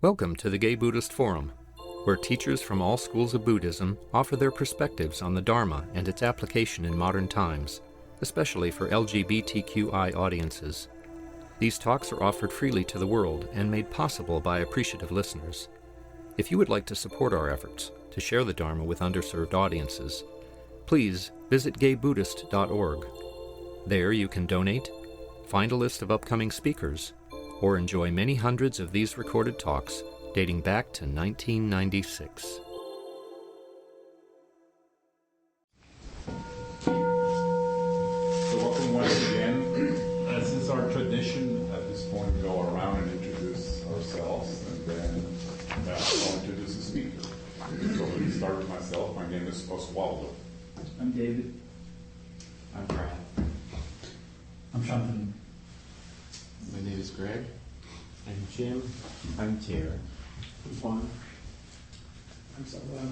Welcome to the Gay Buddhist Forum, where teachers from all schools of Buddhism offer their perspectives on the Dharma and its application in modern times, especially for LGBTQI audiences. These talks are offered freely to the world and made possible by appreciative listeners. If you would like to support our efforts to share the Dharma with underserved audiences, please visit gaybuddhist.org. There you can donate, find a list of upcoming speakers, or enjoy many hundreds of these recorded talks dating back to 1996. So welcome once again. As is our tradition, at this point we go around and introduce ourselves, and then I'll introduce the speaker. So let me start with myself. My name is Oswaldo. I'm David. I'm Brad. I'm Shantanu. My name is Greg. I'm Jim. I'm Tara. I'm Juan. I'm Salvador.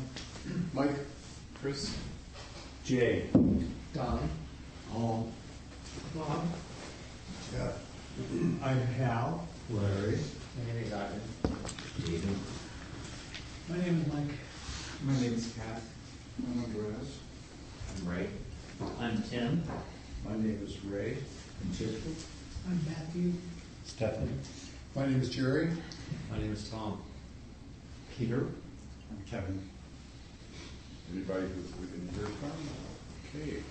Mike. Chris. Jay. Don. Paul. Bob. Jeff. I'm Hal. Larry. My name is Ivan. David. My name is Mike. My name is Kat. I'm Andreas. I'm Ray. I'm Tim. My name is Ray. I'm Chip. I'm Matthew. Stephanie. My name is Jerry. My name is Tom. Peter. I'm Kevin. Anybody who's within earshot? Okay.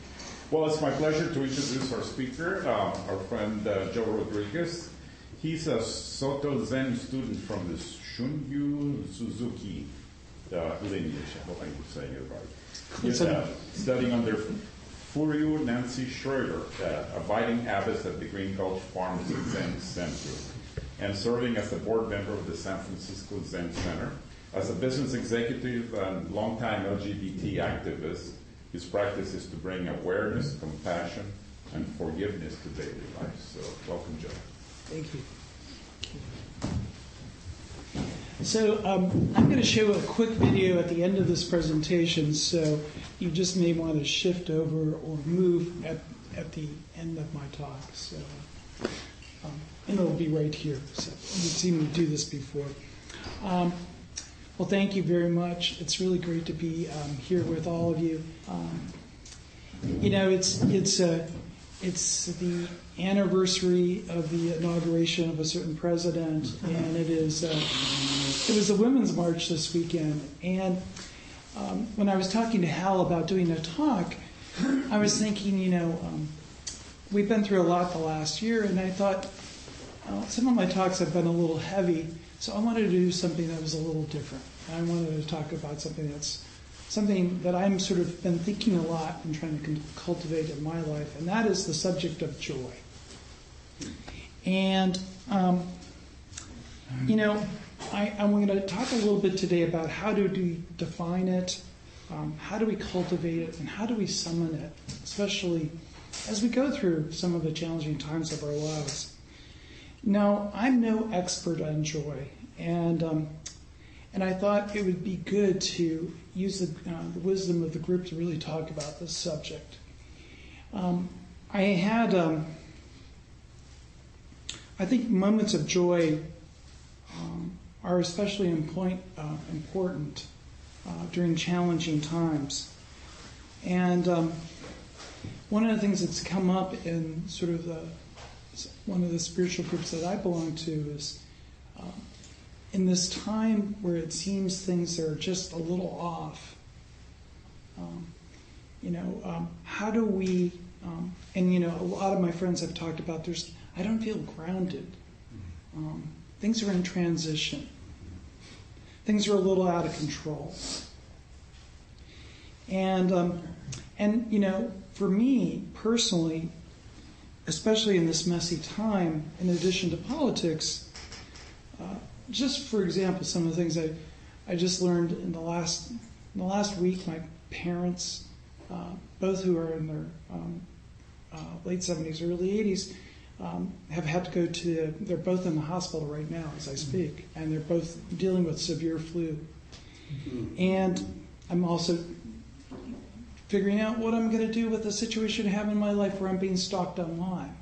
Well, it's my pleasure to introduce our speaker, our friend Joe Rodriguez. He's a Soto Zen student from the Shunryu Suzuki lineage. I hope I'm saying it right. He's studying under Furyu Nancy Schroeder, abiding abbess at the Green Gulch Farms Zen Center, and serving as a board member of the San Francisco Zen Center. As a business executive and longtime LGBT activist, his practice is to bring awareness, compassion, and forgiveness to daily life. So, welcome, Joe. Thank you. So I'm going to show a quick video at the end of this presentation, so you just may want to shift over or move at the end of my talk. So, and it'll be right here. So you've seen me do this before. Well, thank you very much. It's really great to be here with all of you. It's the anniversary of the inauguration of a certain president, and it was a Women's March this weekend. And when I was talking to Hal about doing a talk, I was thinking, we've been through a lot the last year, and I thought some of my talks have been a little heavy, so I wanted to do something that was a little different. I wanted to talk about something that I'm sort of been thinking a lot and trying to cultivate in my life, and that is the subject of joy. And, I'm going to talk a little bit today about how do we define it, how do we cultivate it, and how do we summon it, especially as we go through some of the challenging times of our lives. Now, I'm no expert on joy, and I thought it would be good to use the wisdom of the group to really talk about this subject. I think moments of joy are especially important during challenging times. And one of the things that's come up in sort of one of the spiritual groups that I belong to is in this time where it seems things are just a little off, how do we, a lot of my friends have talked about I don't feel grounded. Things are in transition. Things are a little out of control. And for me personally, especially in this messy time, in addition to politics, just for example, some of the things I just learned in the last week, my parents, both who are in their late 70s, early 80s, have had to go they're both in the hospital right now as I speak, and they're both dealing with severe flu. And I'm also figuring out what I'm going to do with the situation I have in my life where I'm being stalked online.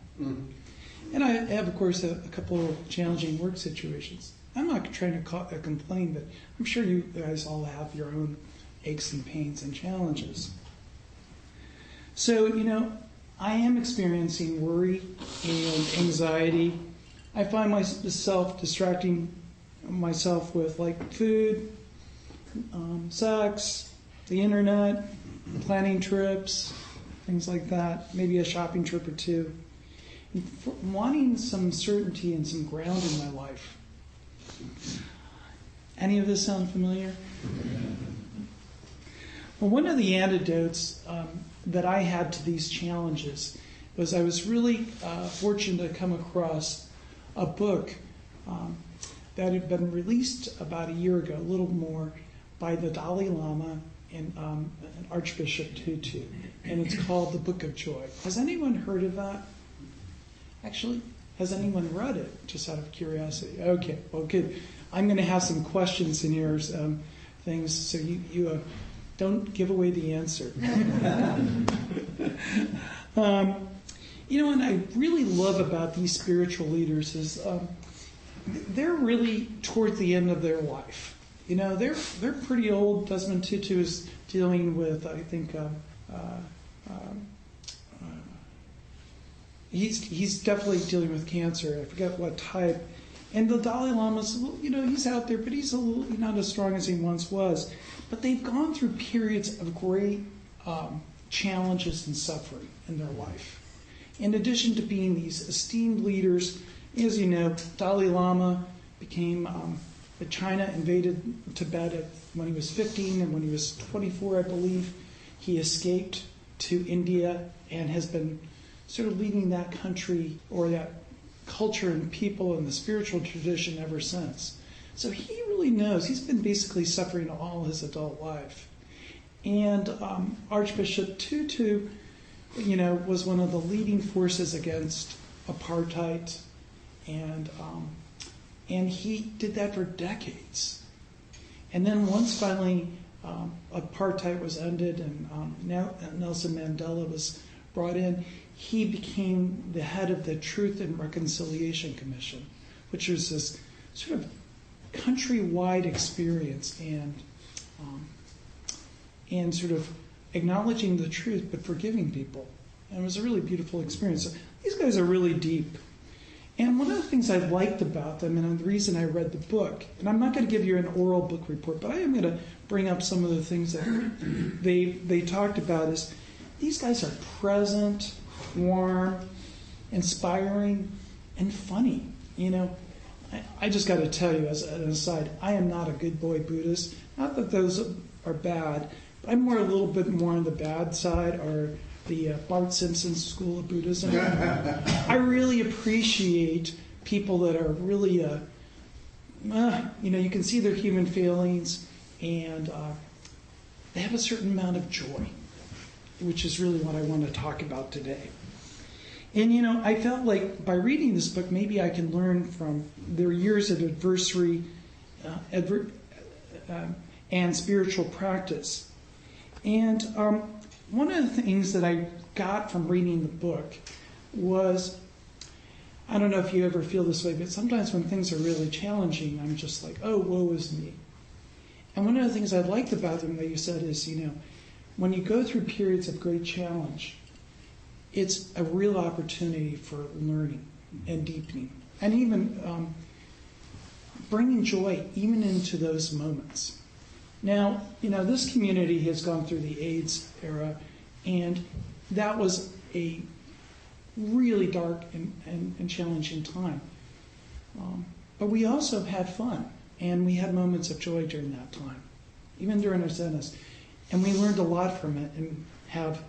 And I have, of course, a couple of challenging work situations. I'm not trying to complain, but I'm sure you guys all have your own aches and pains and challenges. So, I am experiencing worry and anxiety. I find myself distracting myself with like food, sex, the internet, planning trips, things like that, maybe a shopping trip or two, and wanting some certainty and some ground in my life. Any of this sound familiar? Well, one of the antidotes that I had to these challenges was I was really fortunate to come across a book that had been released about a year ago, a little more, by the Dalai Lama and Archbishop Tutu, and it's called The Book of Joy. Has anyone heard of that? Actually, has anyone read it, just out of curiosity? Okay, well, good. I'm going to have some questions in here, things, so you don't give away the answer. And I really love about these spiritual leaders is they're really towards the end of their life. They're pretty old. Desmond Tutu is dealing with, I think, he's definitely dealing with cancer. I forget what type. And the Dalai Lama's, he's out there, but he's not as strong as he once was. But they've gone through periods of great challenges and suffering in their life. In addition to being these esteemed leaders, as you know, Dalai Lama became, China invaded Tibet when he was 15, and when he was 24, I believe, he escaped to India and has been sort of leading that country or that culture and people and the spiritual tradition ever since. So he really knows. He's been basically suffering all his adult life. And Archbishop Tutu, was one of the leading forces against apartheid, and he did that for decades. And then once finally apartheid was ended and Nelson Mandela was brought in, he became the head of the Truth and Reconciliation Commission, which was this sort of countrywide experience and sort of acknowledging the truth but forgiving people. And it was a really beautiful experience. So these guys are really deep. And one of the things I liked about them, and the reason I read the book, and I'm not going to give you an oral book report, but I am going to bring up some of the things that they talked about, is these guys are present, warm, inspiring, and funny. I just got to tell you, as an aside, I am not a good boy Buddhist. Not that those are bad, but I'm a little bit more on the bad side, or the Bart Simpson School of Buddhism. I really appreciate people that are really, you can see their human feelings, and they have a certain amount of joy, which is really what I want to talk about today. And, I felt like by reading this book, maybe I can learn from their years of adversity and spiritual practice. And one of the things that I got from reading the book was, I don't know if you ever feel this way, but sometimes when things are really challenging, I'm just like, oh, woe is me. And one of the things I liked about them that you said is, when you go through periods of great challenge, it's a real opportunity for learning and deepening, and even bringing joy even into those moments. Now, this community has gone through the AIDS era, and that was a really dark and challenging time. But we also had fun, and we had moments of joy during that time, even during our sentence. And we learned a lot from it and have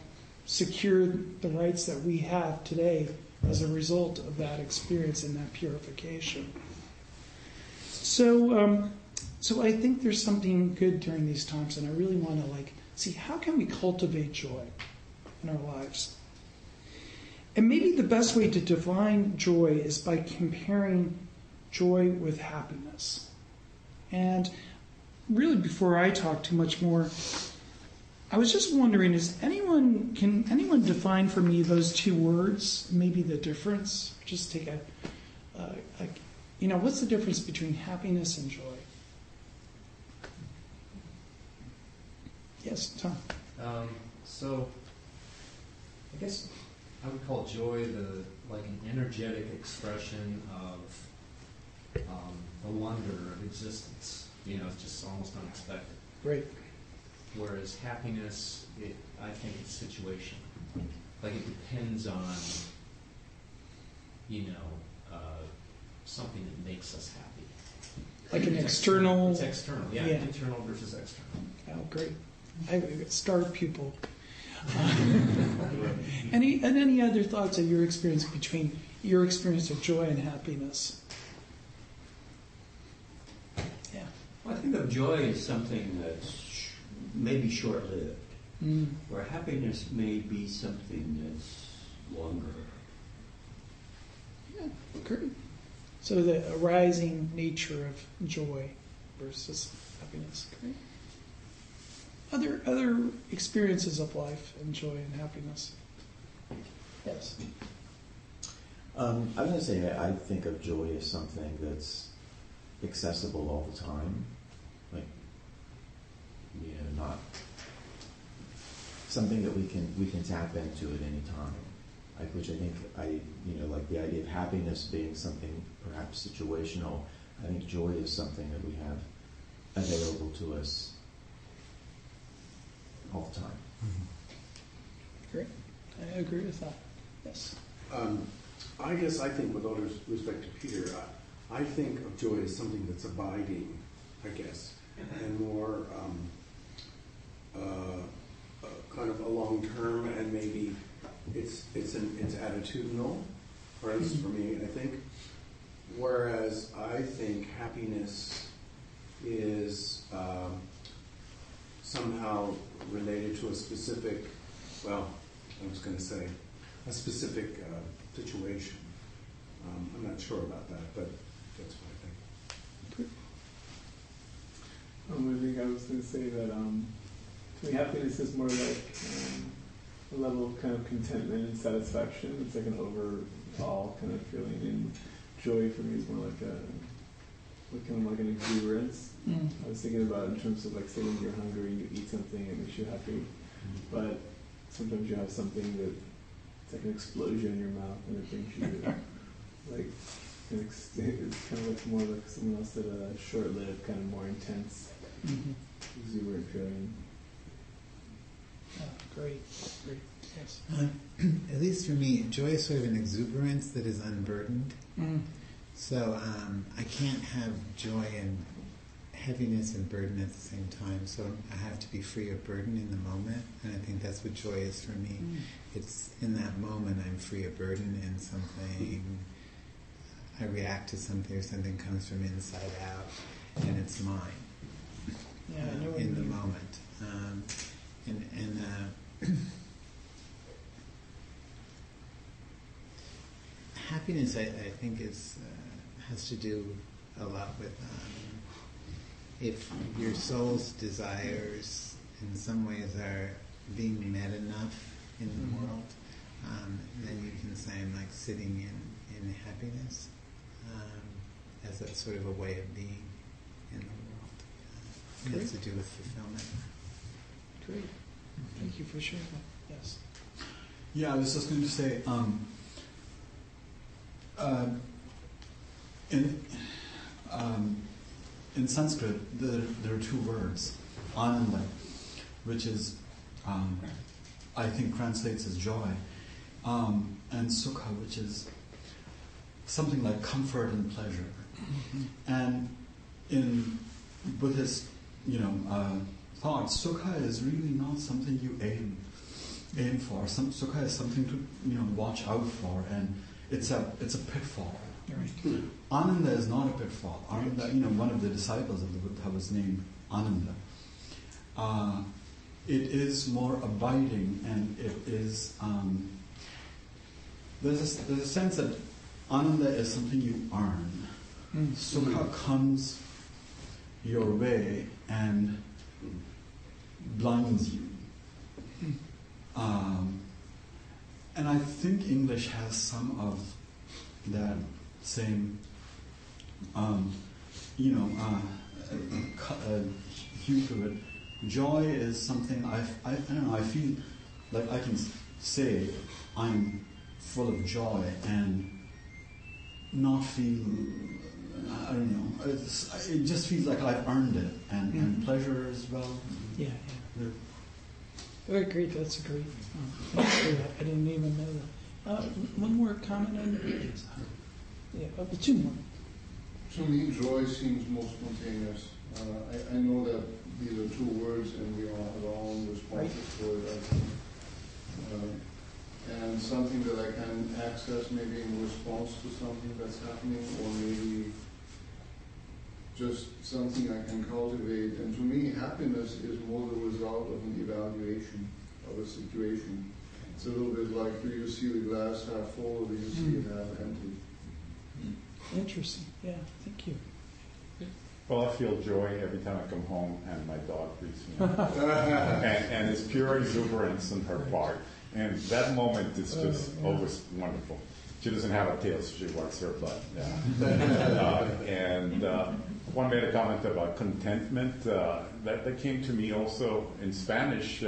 secured the rights that we have today as a result of that experience and that purification. So I think there's something good during these times, and I really want to see how can we cultivate joy in our lives. And maybe the best way to define joy is by comparing joy with happiness. And really, before I talk too much more, I was just wondering, can anyone define for me those two words, maybe the difference? Just take a what's the difference between happiness and joy? Yes, Tom. So, I guess I would call joy like an energetic expression of the wonder of existence. It's just almost unexpected. Great. Whereas happiness, I think it's situational. Like it depends on, something that makes us happy. Like an external. It's external, yeah. Yeah. Internal versus external. Oh, great. I'm a star pupil. Any other thoughts of your experience between your experience of joy and happiness? Yeah. I think of joy as something that's maybe short-lived, where happiness may be something that's longer. Yeah, great. So the arising nature of joy versus happiness. Great. Other experiences of life and joy and happiness. Yes. I'm going to say I think of joy as something that's accessible all the time, like not something that we can tap into at any time. Like, which I think like the idea of happiness being something perhaps situational. I think joy is something that we have available to us all the time. Great. I agree with that. Yes. I guess I think, with all due respect to Peter, I think of joy as something that's abiding, I guess, and more kind of a long term, and maybe it's attitudinal, or at least for me, I think. Whereas I think happiness is somehow related to a specific, well, I was going to say, a specific situation. I'm not sure about that, but that's what I think. I think I was going to say that to me, happiness is more like a level of kind of contentment and satisfaction. It's like an overall kind of feeling, and joy for me is more like kind of like an exuberance. I was thinking about it in terms of, like, say when you're hungry and you eat something, it makes you happy, but sometimes you have something that it's like an explosion in your mouth, and it brings you like it's kind of like more like someone else said, a short-lived, kind of more intense, exuberant feeling. Oh, great. Yes. At least for me, joy is sort of an exuberance that is unburdened. So I can't have joy and heaviness and burden at the same time. So I have to be free of burden in the moment, and I think that's what joy is for me. It's in that moment I'm free of burden, and something, I react to something, or something comes from inside out, and it's mine. Yeah, I know what in the you mean. moment. Happiness, I think, has to do a lot with if your soul's desires in some ways are being met enough in the world, then you can say I'm like sitting in happiness as a sort of a way of being in the world. It has to do with fulfillment. Great. Thank you for sharing that. Yes. Yeah, I was just going to say, in Sanskrit, there are two words, ananda, which is, I think, translates as joy, and sukha, which is something like comfort and pleasure. And in Buddhist, thought, sukha is really not something you aim for. Sukha is something to watch out for, and it's a pitfall. Right. Ananda is not a pitfall. Ananda, one of the disciples of the Buddha was named Ananda. It is more abiding, and it is. There's a sense that Ananda is something you earn. Sukha comes your way and blinds you. And I think English has some of that same you know, hue to it. Joy is something I don't know. I feel like I can say I'm full of joy and not feel. I don't know. It just feels like I've earned it, and pleasure as well. Yeah. Very great. That's a great. Thanks for that. I didn't even know that. One more comment on. Yeah, two more. To me, joy seems most spontaneous. I know that these are two words, and we all have our own responses to it, I think. And something that I can access maybe in response to something that's happening, or maybe just something I can cultivate. And to me, happiness is more the result of an evaluation of a situation. It's a little bit like, do you see the glass half full, or do you see it half empty? Interesting. Yeah, thank you. Well, I feel joy every time I come home and my dog greets me. and it's pure exuberance on her part. And that moment is just always wonderful. She doesn't have a tail, so she wants her butt. Yeah. One made a comment about contentment. That came to me also in Spanish.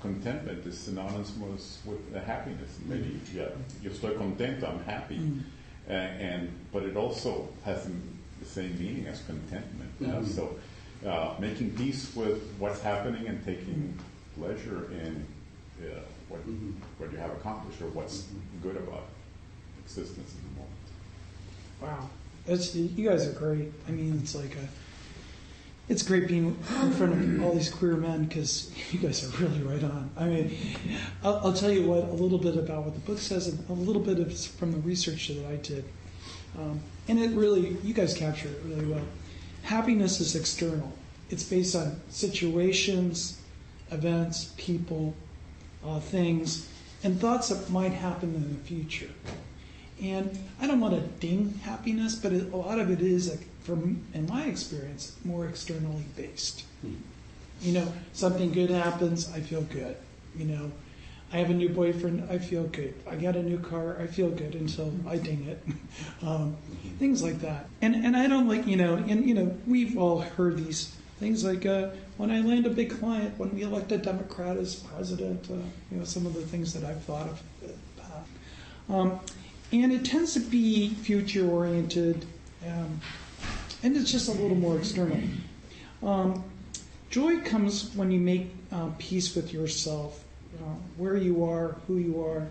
Contentment is synonymous with happiness. Maybe, yo estoy contento, I'm happy. But it also has the same meaning as contentment. So making peace with what's happening and taking pleasure in what you have accomplished or what's good about existence in the moment. Wow, you guys are great. I mean, it's great being in front of all these queer men because you guys are really right on. I mean, I'll tell you a little bit about what the book says and a little bit of from the research that I did. And it really, you guys capture it really well. Happiness is external. It's based on situations, events, people, things, and thoughts that might happen in the future. And I don't want to ding happiness, but a lot of it is, in my experience, more externally based. You know, something good happens, I feel good. You know, I have a new boyfriend, I feel good. I got a new car, I feel good until I ding it. Things like that. And I don't we've all heard these things like when I land a big client, when we elect a Democrat as president, some of the things that I've thought of. And it tends to be future-oriented, and it's just a little more external. Joy comes when you make peace with yourself, where you are, who you are.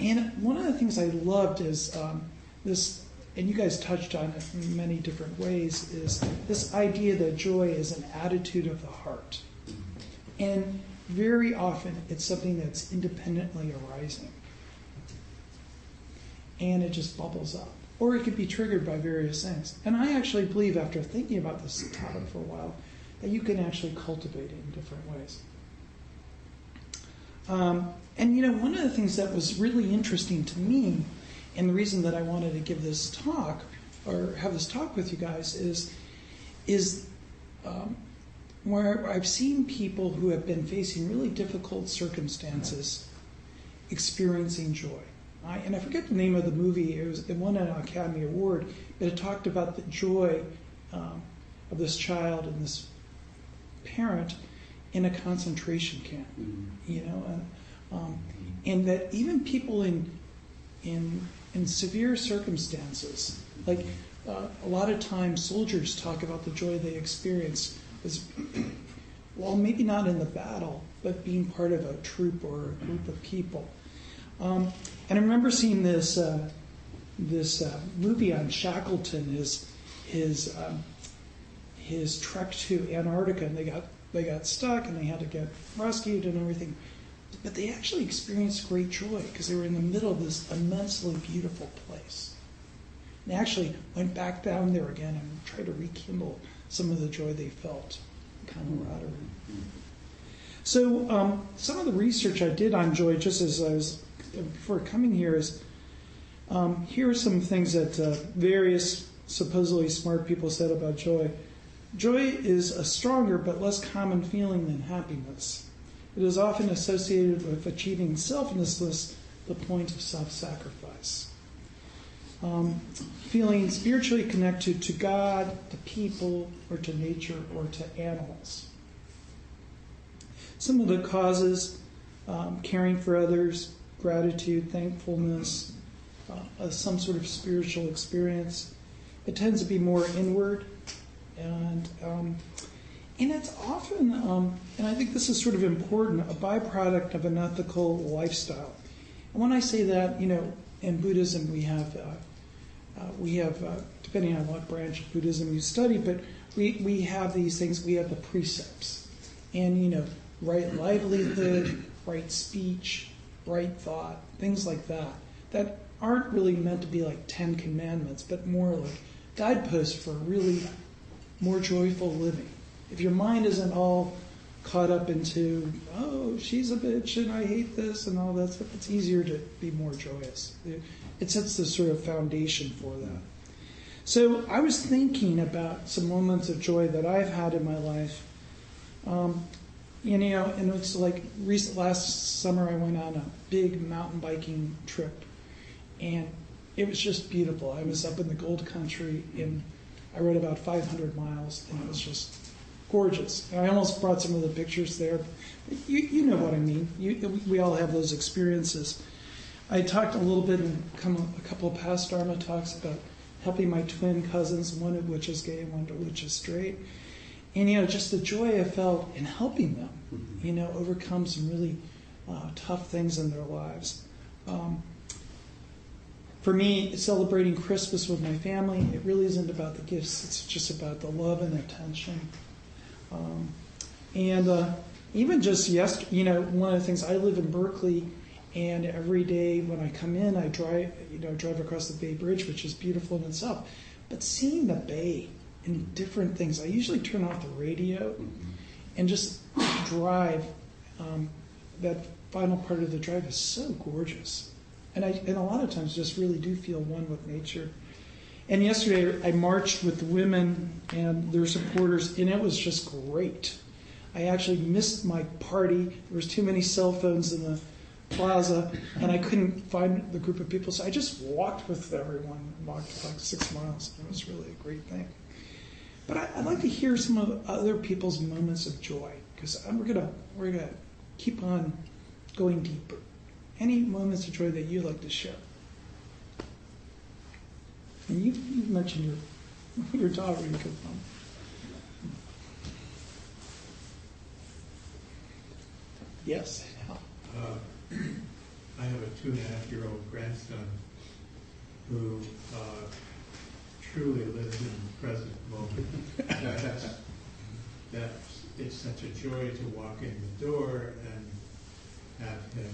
And one of the things I loved is this, and you guys touched on it in many different ways, is this idea that joy is an attitude of the heart. And very often it's something that's independently arising. And it just bubbles up. Or it could be triggered by various things. And I actually believe, after thinking about this topic for a while, that you can actually cultivate it in different ways. And one of the things that was really interesting to me, and the reason that I wanted to give this talk, or have this talk with you guys, is where I've seen people who have been facing really difficult circumstances experiencing joy. And I forget the name of the movie. It won an Academy Award, but it talked about the joy of this child and this parent in a concentration camp. And that even people in severe circumstances, like a lot of times soldiers talk about the joy they experience as, well, maybe not in the battle, but being part of a troop or a group of people. And I remember seeing this movie on Shackleton, his trek to Antarctica, and they got stuck and they had to get rescued and everything. But they actually experienced great joy because they were in the middle of this immensely beautiful place. They actually went back down there again and tried to rekindle some of the joy they felt, camaraderie. So some of the research I did on joy, just as I was before coming here, is here are some things that various supposedly smart people said about joy. Joy is a stronger but less common feeling than happiness. It is often associated with achieving selflessness, the point of self-sacrifice. feeling spiritually connected to God, to people, or to nature, or to animals. Some of the causes, caring for others, gratitude, thankfulness, some sort of spiritual experience. It tends to be more inward, and it's often, and I think this is sort of important, a byproduct of an ethical lifestyle. And when I say that, in Buddhism we have, depending on what branch of Buddhism you study, but we have these things. We have the precepts, and right livelihood, right speech, right thought, things like that aren't really meant to be like 10 commandments, but more like guideposts for really more joyful living. If your mind isn't all caught up into, oh, she's a bitch and I hate this and all that stuff, it's easier to be more joyous. It sets the sort of foundation for that. So I was thinking about some moments of joy that I've had in my life. And it's like last summer I went on a big mountain biking trip, and it was just beautiful. I was up in the Gold Country, and I rode about 500 miles, and it was just gorgeous. And I almost brought some of the pictures there. You know what I mean. We all have those experiences. I talked a little bit in a couple of past Dharma talks about helping my twin cousins, one of which is gay and one of which is straight. And, just the joy I felt in helping them, overcome some really tough things in their lives. For me, celebrating Christmas with my family, it really isn't about the gifts. It's just about the love and attention. Even just yesterday, one of the things, I live in Berkeley, and every day when I come in, I drive across the Bay Bridge, which is beautiful in itself. But seeing the bay and different things, I usually turn off the radio and just drive. That final part of the drive is so gorgeous. And a lot of times just really do feel one with nature. And yesterday I marched with the women and their supporters, and it was just great. I actually missed my party. There was too many cell phones in the plaza, and I couldn't find the group of people, so I just walked with everyone, walked like 6 miles. It was really a great thing. But I'd like to hear some of other people's moments of joy, because we're gonna keep on going deeper. Any moments of joy that you'd like to share? And you mentioned your daughter you come from. Yes. I have a 2.5-year-old grandson who truly lives in the present moment. That it's such a joy to walk in the door and have him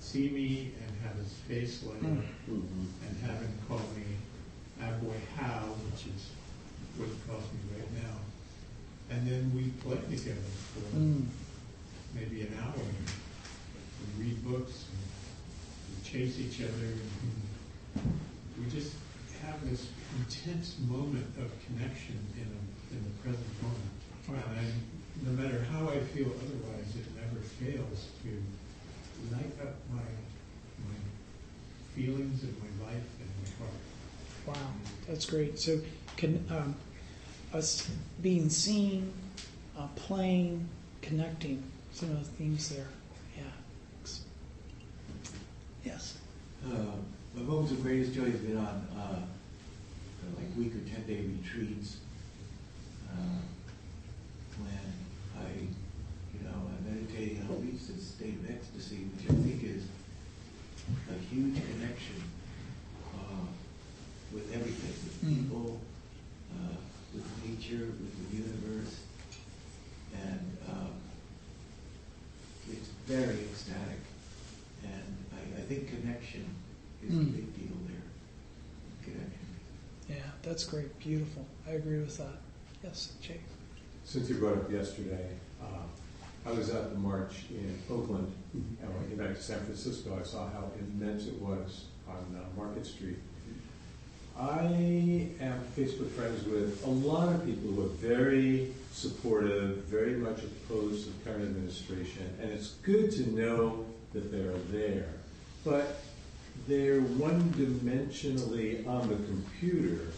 see me and have his face light up and have him call me Aboy How, which is what he calls me right now. And then we play together for maybe an hour. We read books, and we chase each other, and we just have this intense moment of connection in the present moment. Wow. And no matter how I feel otherwise, it never fails to light up my feelings and my life and my heart. Wow, that's great. So can us being seen, playing, connecting, some of the themes there. Yeah. Yes. My moments of greatest joy have been on like week or 10-day retreats when I'm meditating and I'll reach this state of ecstasy, which I think is a huge connection with everything, with people, with nature, with the universe, and it's very ecstatic. And I think connection is a big deal there. Connection. Yeah, that's great. Beautiful. I agree with that. Yes, Jake. Since you brought up yesterday, I was at the march in Oakland, and when I came back to San Francisco, I saw how immense it was on Market Street. I am Facebook friends with a lot of people who are very supportive, very much opposed to the current administration, and it's good to know that they're there. But they're one-dimensionally on the computer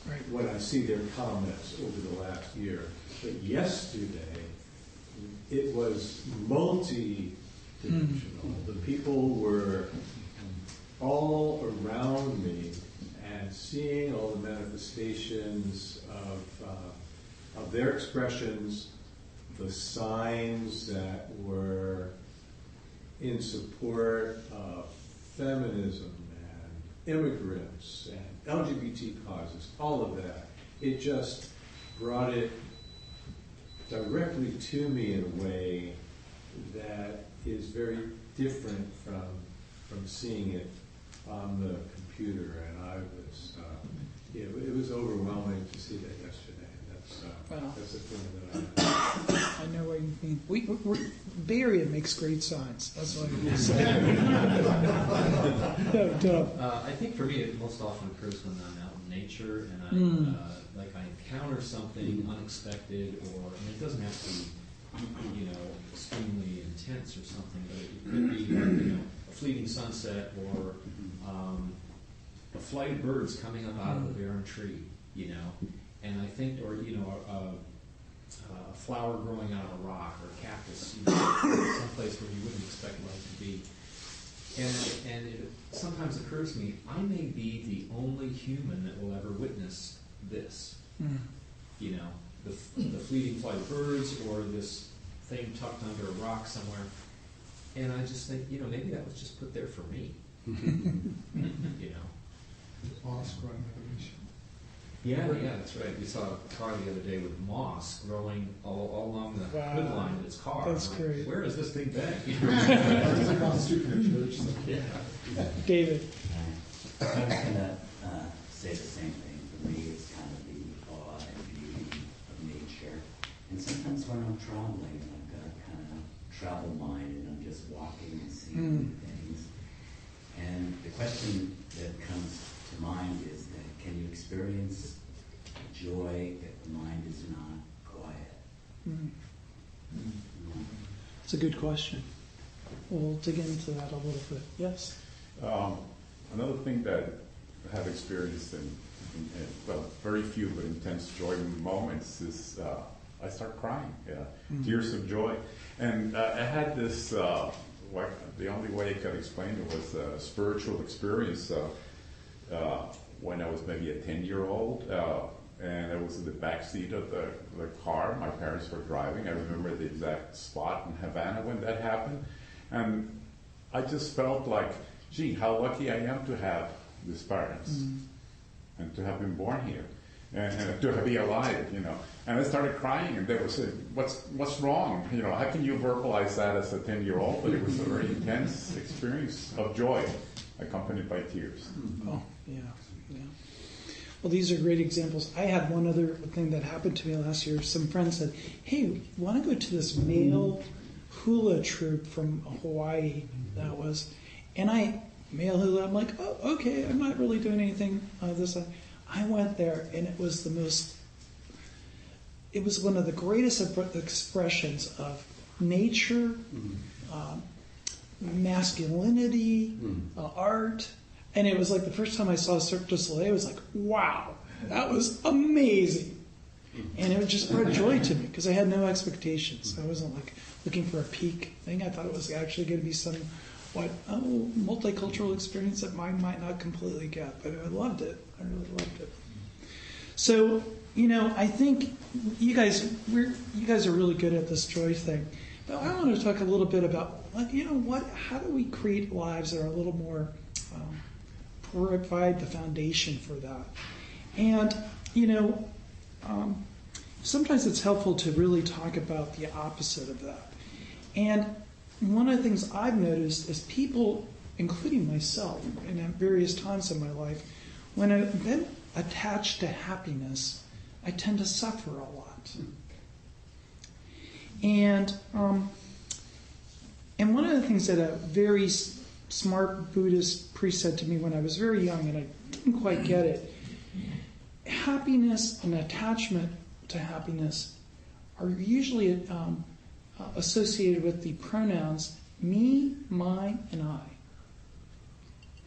Right. when I see their comments over the last year. But yesterday, it was multi-dimensional. The people were all around me and seeing all the manifestations of their expressions, the signs that were in support of feminism and immigrants and LGBT causes, all of that. It just brought it directly to me in a way that is very different from seeing it on the computer. And I was, it was overwhelming to see that yesterday. That's the thing that I know what you mean. Bay Area makes great signs. That's what I can say. I think for me, it most often occurs when I'm out in nature and I encounter something unexpected, or it doesn't have to be, extremely intense or something, but it could be, a fleeting sunset or a flight of birds coming up out of a barren tree, and I think, or a flower growing out of a rock or a cactus, someplace where you wouldn't expect life to be. And it sometimes occurs to me, I may be the only human that will ever witness this. The fleeting flight of birds or this thing tucked under a rock somewhere. And I just think, maybe that was just put there for me. Moss growing evolution. Yeah, that's right. We saw a car the other day with moss growing all along the hood line of its car. That's great. Where has this thing been? It's across the street from the church. So. Yeah. David. I was going to say the same thing. For me, it's kind of the awe and beauty of nature. And sometimes when I'm traveling, I've got kind of travel mind, and I'm just walking and seeing new things. And the question that comes to mind is that can you experience joy if the mind is not quiet? It's a good question. We'll dig into that a little bit. Yes? Another thing that I have experienced in very few but intense joy moments is I start crying, tears of joy. And I had this, the only way I could explain it was a spiritual experience when I was maybe a 10-year-old, and I was in the back seat of the car. My parents were driving. I remember the exact spot in Havana when that happened. And I just felt like, gee, how lucky I am to have these parents and to have been born here and to be alive, And I started crying, and they were saying, what's wrong? How can you verbalize that as a 10-year-old? But it was a very intense experience of joy, accompanied by tears. Oh, yeah. Well, these are great examples. I had one other thing that happened to me last year. Some friends said, hey, want to go to this male hula troupe from Hawaii? That was. And male hula, I'm like, oh, okay, I'm not really doing anything this side. I went there, and it was one of the greatest expressions of nature, masculinity, art. And it was like the first time I saw Cirque du Soleil, I was like, wow, that was amazing. And it just brought joy to me because I had no expectations. I wasn't like looking for a peak thing. I thought it was actually going to be some multicultural experience that mine might not completely get. But I loved it. I really loved it. So, I think you guys are really good at this joy thing. But I want to talk a little bit about, how do we create lives that are a little more provide the foundation for that. And, sometimes it's helpful to really talk about the opposite of that. And one of the things I've noticed is people, including myself, and at various times in my life, when I've been attached to happiness, I tend to suffer a lot. And one of the things that a very smart Buddhist priest said to me when I was very young, and I didn't quite get it, happiness and attachment to happiness are usually associated with the pronouns me, mine, and I.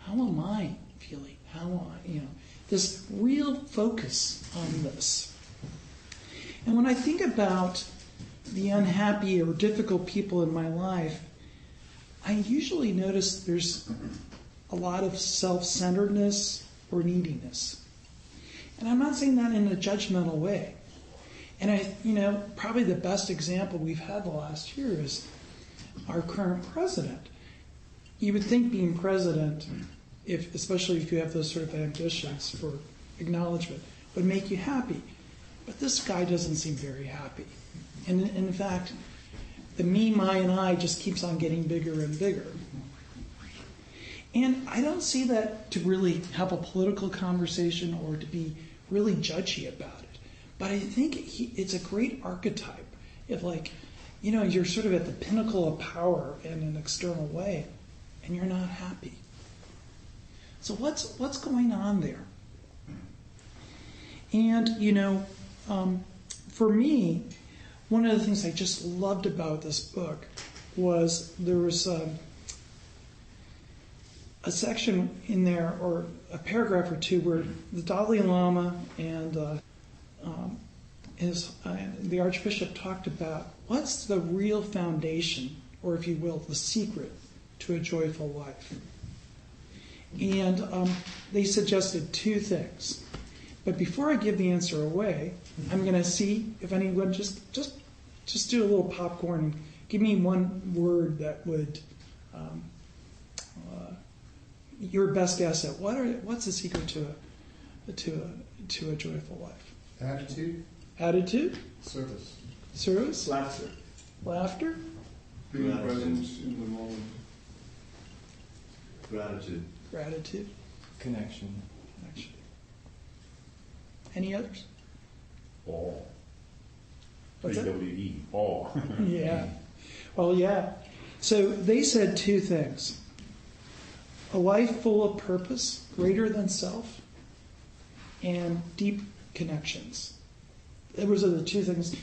how am I feeling? This real focus on this. And when I think about the unhappy or difficult people in my life, I usually notice there's a lot of self-centeredness or neediness. And I'm not saying that in a judgmental way. And probably the best example we've had the last year is our current president. You would think being president, especially if you have those sort of ambitions for acknowledgement, would make you happy. But this guy doesn't seem very happy. And in fact, the me, my, and I just keeps on getting bigger and bigger. And I don't see that to really have a political conversation or to be really judgy about it. But I think it's a great archetype. If you're sort of at the pinnacle of power in an external way, and you're not happy. So what's going on there? And, for me, one of the things I just loved about this book was there was a section in there, or a paragraph or two, where the Dalai Lama and the Archbishop talked about what's the real foundation, or if you will, the secret to a joyful life. And they suggested two things. But before I give the answer away, I'm going to see if anyone just do a little popcorn and give me one word that would your best guess at what's the secret to a joyful life? Attitude. Attitude. Service. Service. Laughter. Laughter. Being present in the moment. Gratitude. Gratitude. Connection. Connection. Any others? Awe. What's that? AWE. Awe. Yeah. Well, yeah. So they said two things. A life full of purpose, greater than self, and deep connections. Those are the two things.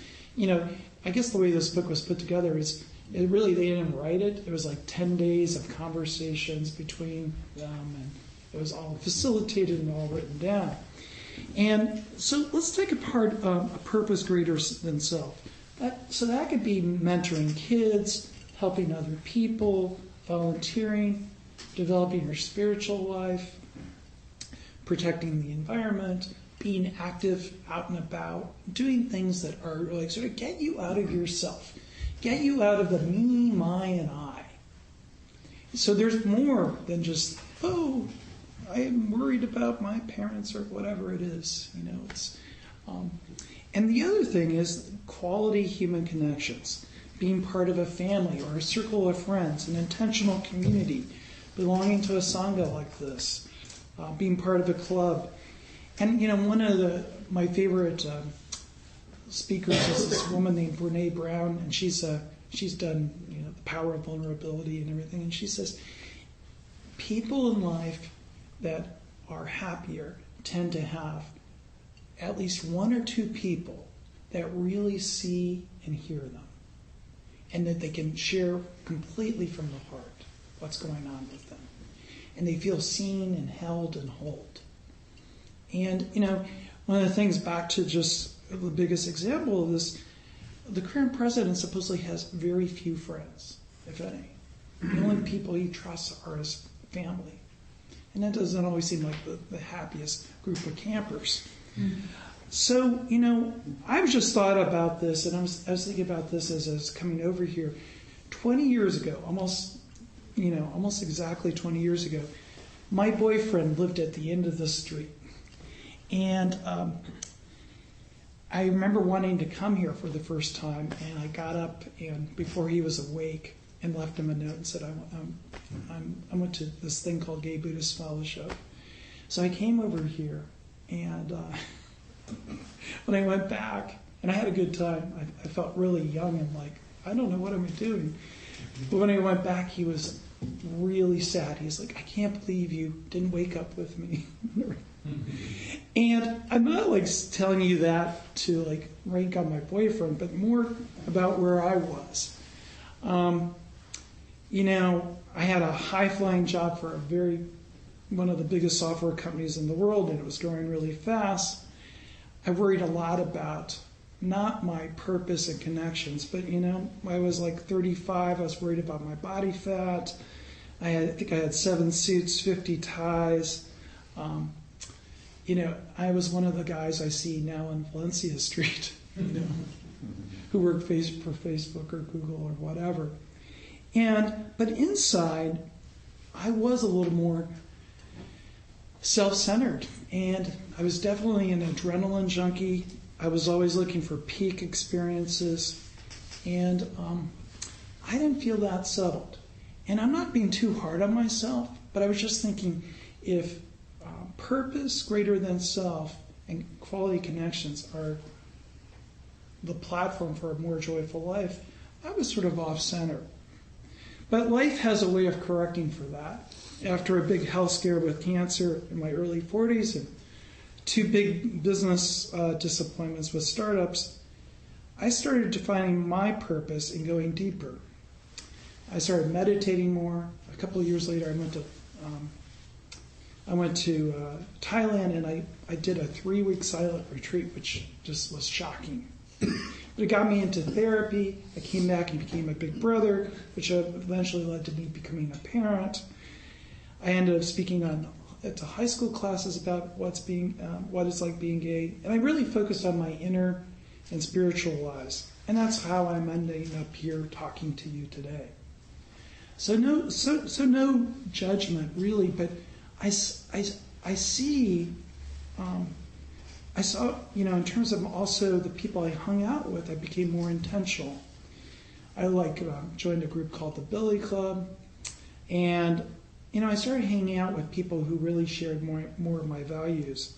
I guess the way this book was put together is, they didn't write it. It was like 10 days of conversations between them, and it was all facilitated and all written down. And so let's take apart a purpose greater than self. So that could be mentoring kids, helping other people, volunteering, developing your spiritual life, protecting the environment, being active out and about, doing things that are like sort of get you out of yourself, get you out of the me, my, and I. So there's more than just, I am worried about my parents or whatever it is. It's, and the other thing is quality human connections, being part of a family or a circle of friends, an intentional community, belonging to a sangha like this, being part of a club. And, one of my favorite speakers is this woman named Bruein, and she's done, the power of vulnerability and everything. And she says, people in life that are happier tend to have at least one or two people that really see and hear them, and that they can share completely from the heart what's going on with them. And they feel seen and held and whole. And, one of the things, back to just the biggest example of this, the current president supposedly has very few friends, if any. The only people he trusts are his family. And that doesn't always seem like the happiest group of campers. Mm-hmm. So, I've just thought about this, and I was thinking about this as I was coming over here. 20 years ago, almost exactly 20 years ago, my boyfriend lived at the end of the street. And I remember wanting to come here for the first time, and I got up and before he was awake and left him a note and said, I went to this thing called Gay Buddhist Fellowship. So I came over here, and when I went back, and I had a good time, I felt really young and like, I don't know what I'm doing. But when I went back, he was really sad. He's like, I can't believe you didn't wake up with me. And I'm not like telling you that to like rank on my boyfriend, but more about where I was. I had a high-flying job for a very one of the biggest software companies in the world, and it was growing really fast, I worried a lot about not my purpose and connections, but I was like 35. I was worried about my body fat. I think I had 7 suits, 50 ties. I was one of the guys I see now on Valencia Street, who work for Facebook or Google or whatever. But inside, I was a little more self-centered, and I was definitely an adrenaline junkie. I was always looking for peak experiences, and I didn't feel that settled. And I'm not being too hard on myself, but I was just thinking, if purpose greater than self and quality connections are the platform for a more joyful life, I was sort of off-center. But life has a way of correcting for that. After a big health scare with cancer in my early 40s and 2 big business disappointments with startups, I started defining my purpose and going deeper. I started meditating more. A couple of years later, I went to Thailand, and I did a 3-week silent retreat, which just was shocking. But it got me into therapy. I came back and became a big brother, which eventually led to me becoming a parent. I ended up speaking to high school classes about what it's like being gay, and I really focused on my inner and spiritual lives, and that's how I'm ending up here talking to you today. So no judgment really, but I see. I saw, in terms of also the people I hung out with, I became more intentional. I joined a group called the Billy Club, and I started hanging out with people who really shared more of my values.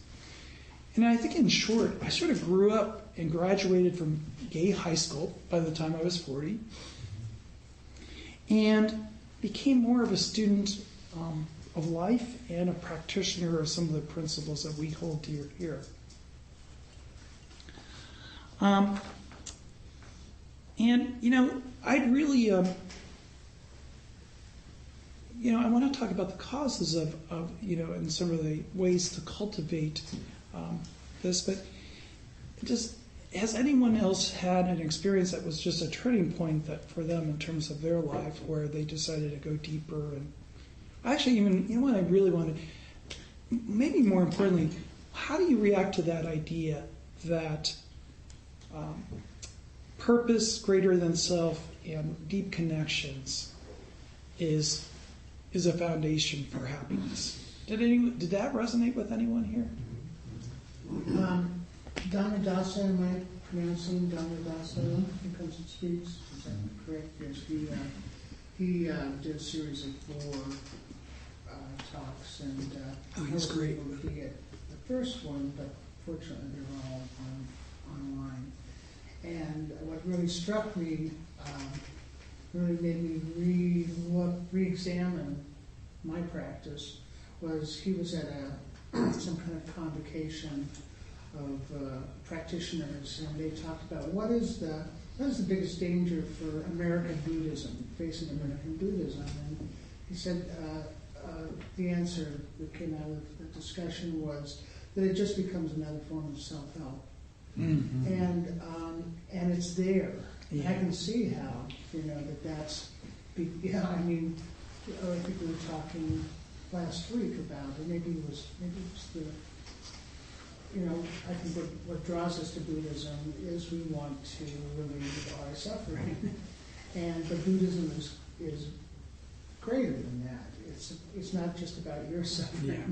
And I think, in short, I sort of grew up and graduated from gay high school by the time I was 40, and became more of a student of life and a practitioner of some of the principles that we hold dear here. I'd really, I want to talk about the causes of and some of the ways to cultivate this, but just, has anyone else had an experience that was just a turning point for them in terms of their life, where they decided to go deeper? And actually, even, what I really wanted, maybe more importantly, how do you react to that idea that purpose greater than self and deep connections is a foundation for happiness? Did that resonate with anyone here? Donna Dasa, am I pronouncing Donna Dasa? Who comes and speaks? Is that correct? Yes. He did a series of 4 talks, and he's great. I was able to get the first one, but fortunately they're all online. And what really struck me, really made me re-examine my practice, was he was at some kind of convocation of practitioners, and they talked about what is the biggest danger for American Buddhism, facing American Buddhism. And he said the answer that came out of the discussion was that it just becomes another form of self-help. Mm-hmm. And it's there. Yeah. I can see how, that's, I think we were talking last week about it. Maybe it was the, I think what draws us to Buddhism is we want to relieve our suffering. But Buddhism is greater than that. It's not just about your suffering. Yeah.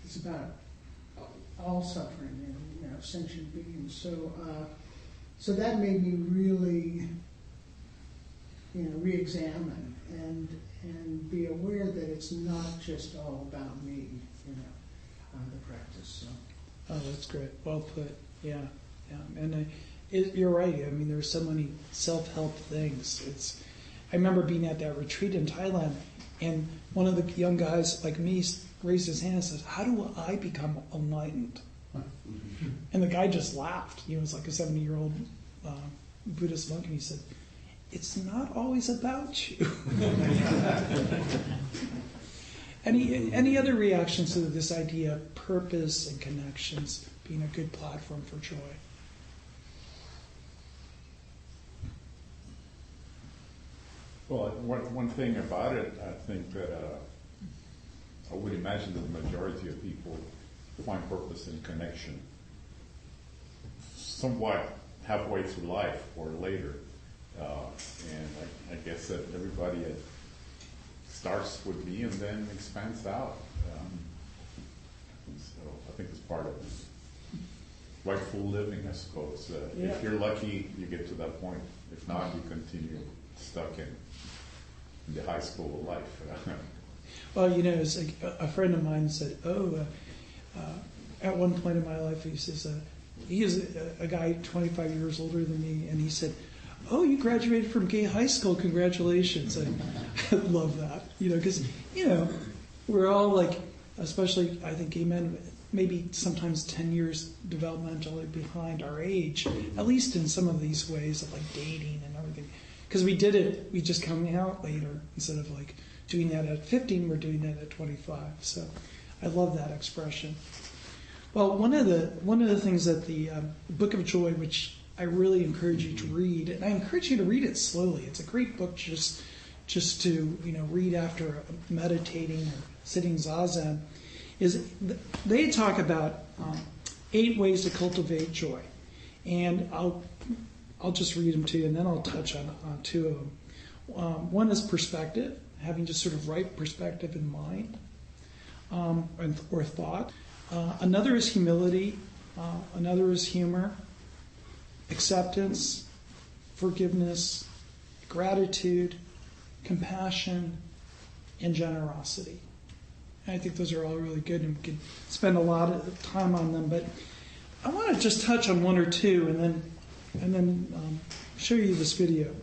It's about all suffering and sentient beings. So that made me really, re-examine and be aware that it's not just all about me, the practice. So. Oh, that's great. Well put. Yeah. And you're right. I mean, there's so many self-help things. I remember being at that retreat in Thailand, and one of the young guys like me raised his hand and says, "How do I become enlightened?" And the guy just laughed. He was like a 70-year-old Buddhist monk, and he said, "It's not always about you." Any other reactions to this idea of purpose and connections being a good platform for joy? Well, one thing about it, I think that I would imagine that the majority of people find purpose in connection somewhat halfway through life or later. And I guess that everybody starts with me and then expands out. So I think it's part of rightful living, I suppose. If you're lucky, you get to that point. If not, you continue stuck in the high school life. Well, it's like a friend of mine said, at one point in my life, he says, he is a guy 25 years older than me, and he said, "Oh, you graduated from gay high school, congratulations." I love that, because, we're all like, especially I think gay men, maybe sometimes 10 years developmentally behind our age, at least in some of these ways of like dating and everything. Because we just coming out later, instead of like doing that at 15, we're doing that at 25. So I love that expression. Well, one of the things that the Book of Joy, which I really encourage you to read, and I encourage you to read it slowly. It's a great book just to read after meditating or sitting zazen. Is they talk about 8 ways to cultivate joy, and I'll just read them to you, and then I'll touch on 2 of them. One is perspective, having just sort of right perspective in mind or thought. Another is humility. Another is humor, acceptance, forgiveness, gratitude, compassion, and generosity. And I think those are all really good, and we could spend a lot of time on them. But I want to just touch on 1 or 2, and then show you this video.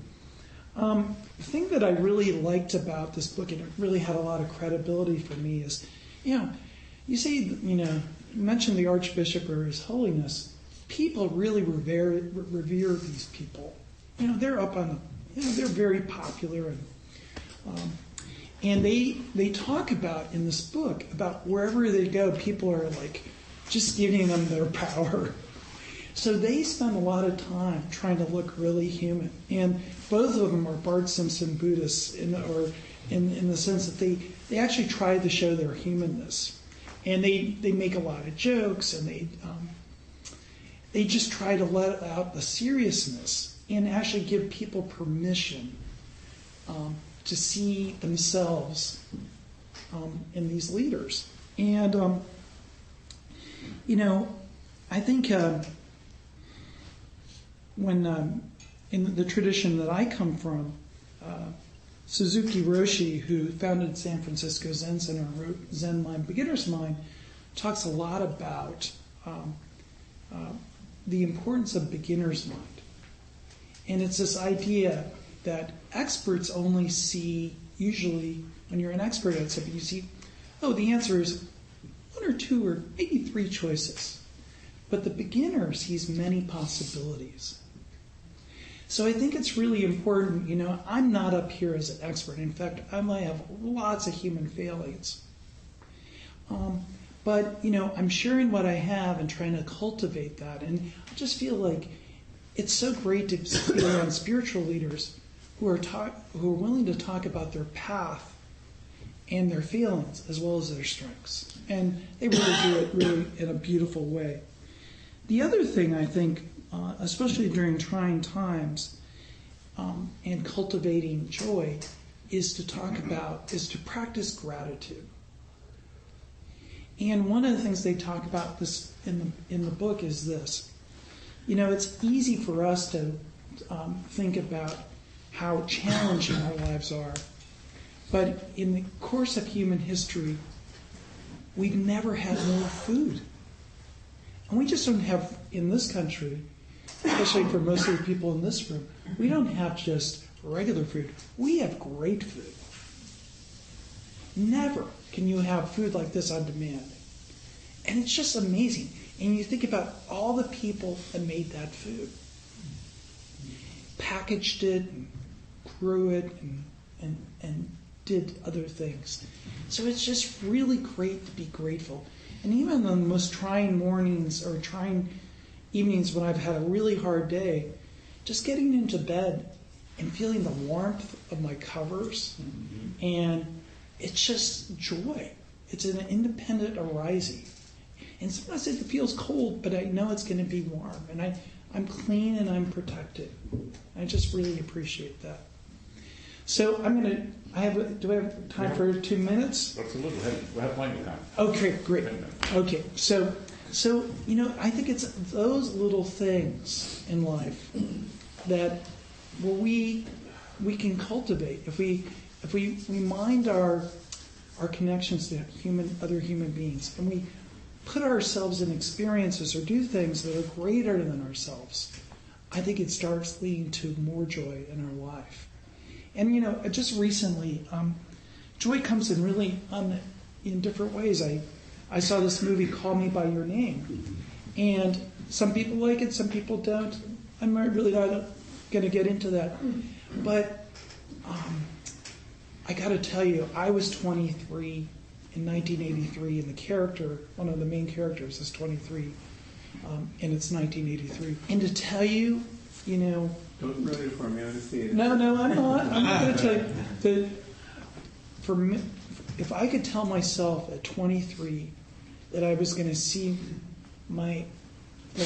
The thing that I really liked about this book, and it really had a lot of credibility for me, is, you say, you mention the Archbishop or His Holiness, people really revere these people. They're up on, they're very popular, and they talk about in this book about wherever they go, people are like just giving them their power. So they spend a lot of time trying to look really human, and both of them are Bart Simpson Buddhists, in the sense that they actually try to show their humanness, and they make a lot of jokes, and they just try to let out the seriousness and actually give people permission to see themselves in these leaders. And I think when in the tradition that I come from, Suzuki Roshi, who founded San Francisco Zen Center and wrote Zen Mind, Beginner's Mind, talks a lot about the importance of beginner's mind. And it's this idea that experts only see, usually when you're an expert at something, you see, the answer is 1 or 2 or maybe 3 choices. But the beginner sees many possibilities. So I think it's really important, I'm not up here as an expert. In fact, I might have lots of human failings. But I'm sharing what I have and trying to cultivate that. And I just feel like it's so great to be around spiritual leaders who are willing to talk about their path and their feelings as well as their strengths. And they really do it really in a beautiful way. The other thing I think, especially during trying times and cultivating joy, is to practice gratitude. And one of the things they talk about this in the book is this. It's easy for us to think about how challenging our lives are. But in the course of human history, we've never had more food. And we just don't have, in this country, especially for most of the people in this room, we don't have just regular food. We have great food. Never can you have food like this on demand. And it's just amazing. And you think about all the people that made that food, packaged it, and grew it, and did other things. So it's just really great to be grateful. And even on the most trying mornings or trying evenings when I've had a really hard day, just getting into bed and feeling the warmth of my covers, and it's just joy. It's an independent arising. And sometimes it feels cold, but I know it's going to be warm. And I'm clean and I'm protected. I just really appreciate that. So do I have time for 2 minutes? Absolutely. We have plenty of time. Okay, great. Okay, so I think it's those little things in life that we can cultivate if we mind our connections to other human beings, and we put ourselves in experiences or do things that are greater than ourselves. I think it starts leading to more joy in our life. And just recently, joy comes in really in different ways. I saw this movie, Call Me by Your Name, and some people like it, some people don't. I'm really not going to get into that, but I got to tell you, I was 23 in 1983, and one of the main characters is 23, and it's 1983. And to tell you, Don't ruin it for me. I want to see it. No, I'm not. I'm not going to tell you that. For me, if I could tell myself at 23 that I was going to see the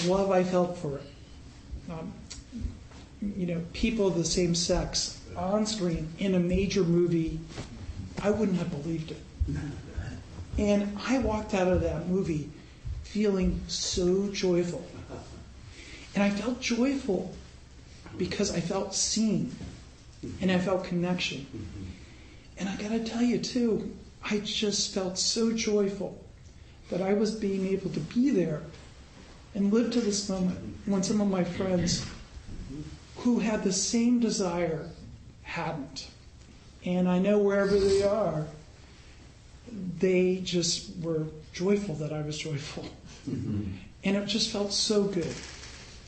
love I felt for people of the same sex on screen in a major movie, I wouldn't have believed it. And I walked out of that movie feeling so joyful. And I felt joyful because I felt seen and I felt connection. And I got to tell you too, I just felt so joyful that I was being able to be there and live to this moment when some of my friends who had the same desire hadn't. And I know wherever they are, they just were joyful that I was joyful. And it just felt so good.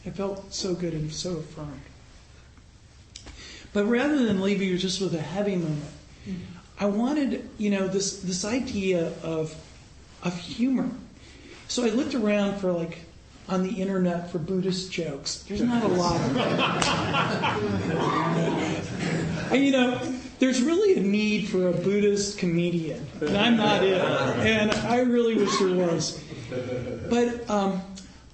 It felt so good and so affirmed. But rather than leave you just with a heavy moment, I wanted, this idea of humor. So I looked around for on the internet for Buddhist jokes. There's not a lot of them. And there's really a need for a Buddhist comedian, and I'm not it. And I really wish there was. But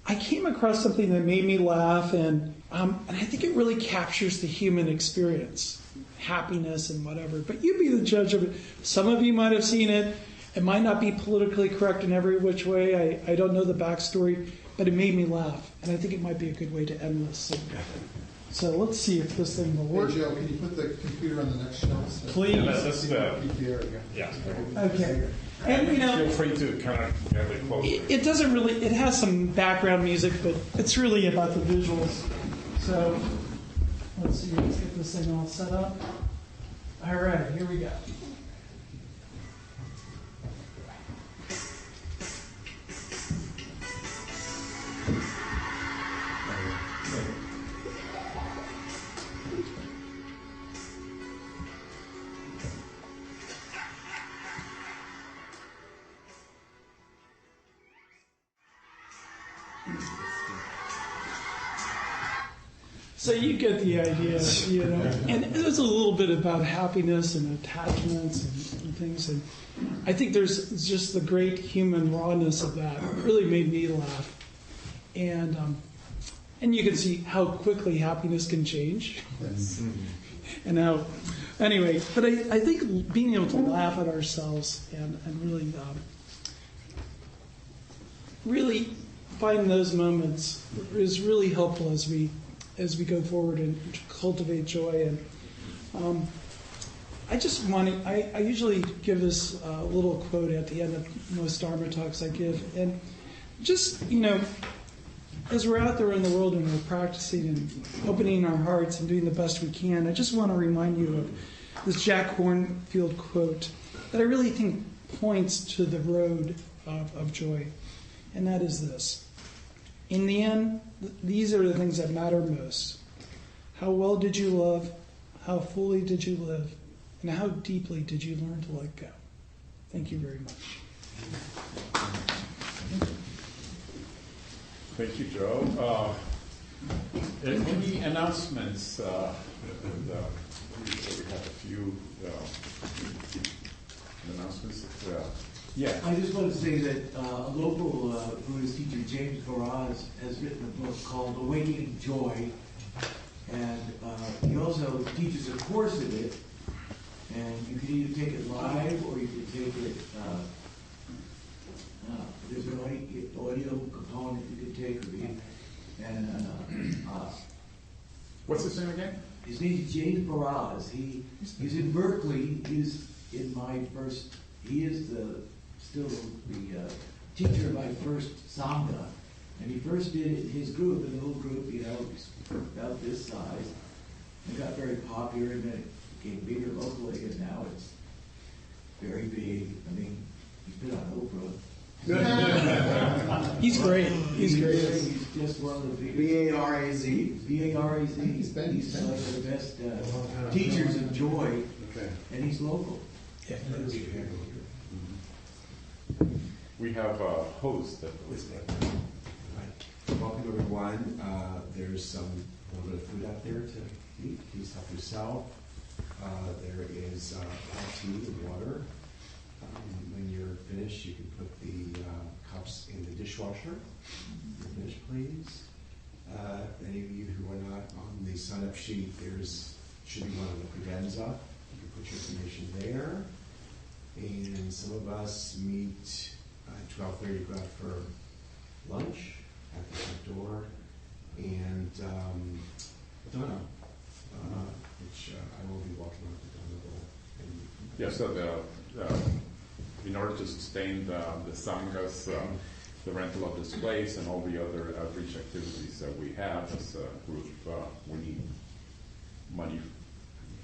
I came across something that made me laugh, and I think it really captures the human experience, happiness and whatever. But you be the judge of it. Some of you might have seen it. It might not be politically correct in every which way. I don't know the backstory, but it made me laugh, and I think it might be a good way to end this. So let's see if this thing will work. Hey Joe, can you put the computer on the next shelf? Please. Yeah. Okay. And feel free to kind of get it closer. It doesn't really. It has some background music, but it's really about the visuals. So let's see. Let's get this thing all set up. All right, here we go. So you get the idea, And there's a little bit about happiness and attachments and things. And I think there's just the great human rawness of that. It really made me laugh. And you can see how quickly happiness can change. Yes. And how, anyway, but I think being able to laugh at ourselves and really find those moments is really helpful as we go forward and cultivate joy. And I usually give this little quote at the end of most Dharma talks I give. And just, as we're out there in the world and we're practicing and opening our hearts and doing the best we can, I just want to remind you of this Jack Kornfield quote that I really think points to the road of joy. And that is this. In the end, these are the things that matter most. How well did you love? How fully did you live? And how deeply did you learn to let go? Thank you very much. Thank you, Joe. Any announcements? We have a few announcements. Yeah. I just want to say that a local Buddhist teacher, James Baraz, has written a book called Awakening Joy, and he also teaches a course in it, and you can either take it live or you can take it, there's an audio component you can take, and what's his name again? His name is James Baraz. He's in Berkeley. He's in my first. He is still the teacher of my first Sangha, and he first did it in his group, a little group, about this size. It got very popular, and then it became bigger locally, and now it's very big. I mean, he's been on Oprah. He's great. He's great. He's just one of the biggest. B-A-R-A-Z. B-A-R-A-Z. He's one of the best teachers of joy, and he's local. Yeah, we have a host that was Welcome everyone. There's a little bit of food out there to eat. Please help yourself. There is hot tea and water. When you're finished, you can put the cups in the dishwasher. You're finished, please. Any of you who are not on the sign-up sheet, should be one on the credenza. You can put your information there. And some of us meet at 12:30 to go out for lunch at the front door. And Donna, which I will be walking on to Donna. Yeah, so in order to sustain the sanghas, the rental of this place, and all the other outreach activities that we have as a group, we need money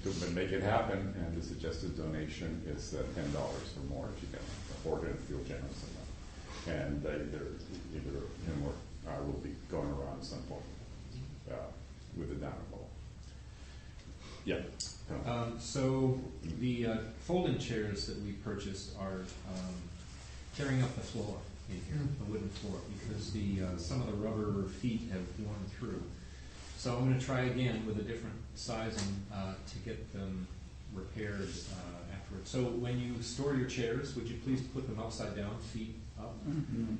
to make it happen, and the suggested donation is $10 or more if you can afford it and feel generous enough. And either him or I will be going around at some point with the dining bowl. Yeah. So the folding chairs that we purchased are tearing up the floor in here, the wooden floor, because some of the rubber feet have worn through. So I'm going to try again with a different sizing to get them repaired afterwards. So when you store your chairs, would you please put them upside down, feet up,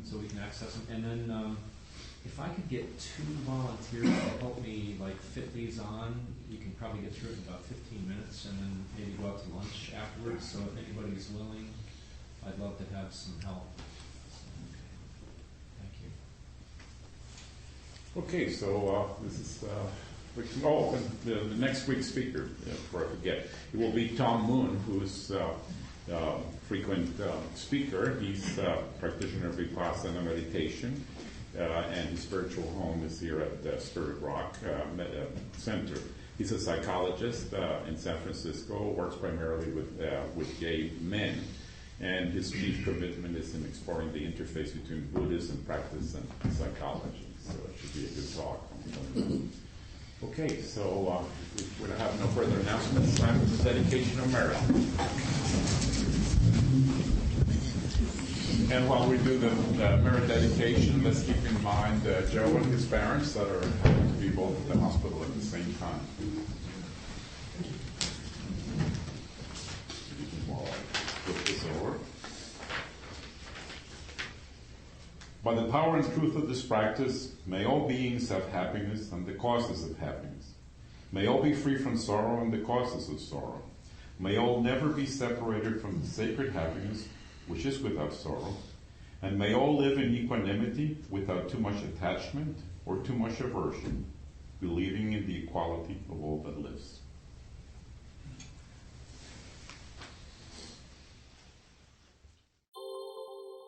so we can access them? And then if I could get 2 volunteers to help me fit these on, you can probably get through it in about 15 minutes, and then maybe go out to lunch afterwards. So if anybody's willing, I'd love to have some help. Thank you. Okay, so this is the next week's speaker, before I forget. It will be Tom Moon, who's a frequent speaker. He's a practitioner of Vipassana meditation, and his spiritual home is here at Spirit Rock Center. He's a psychologist in San Francisco, works primarily with gay men, and his chief commitment is in exploring the interface between Buddhism, practice, and psychology. So it should be a good talk. Okay, so if we have no further announcements, time for the dedication of merit. And while we do the merit dedication, let's keep in mind Joe and his parents that are having to be both at the hospital at the same time. While I put this over. By the power and truth of this practice, may all beings have happiness and the causes of happiness. May all be free from sorrow and the causes of sorrow. May all never be separated from the sacred happiness, which is without sorrow. And may all live in equanimity without too much attachment or too much aversion, believing in the equality of all that lives.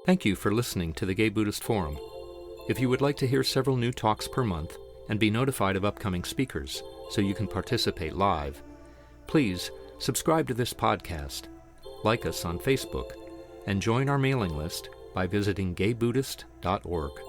Thank you for listening to the Gay Buddhist Forum. If you would like to hear several new talks per month and be notified of upcoming speakers so you can participate live, please subscribe to this podcast, like us on Facebook, and join our mailing list by visiting gaybuddhist.org.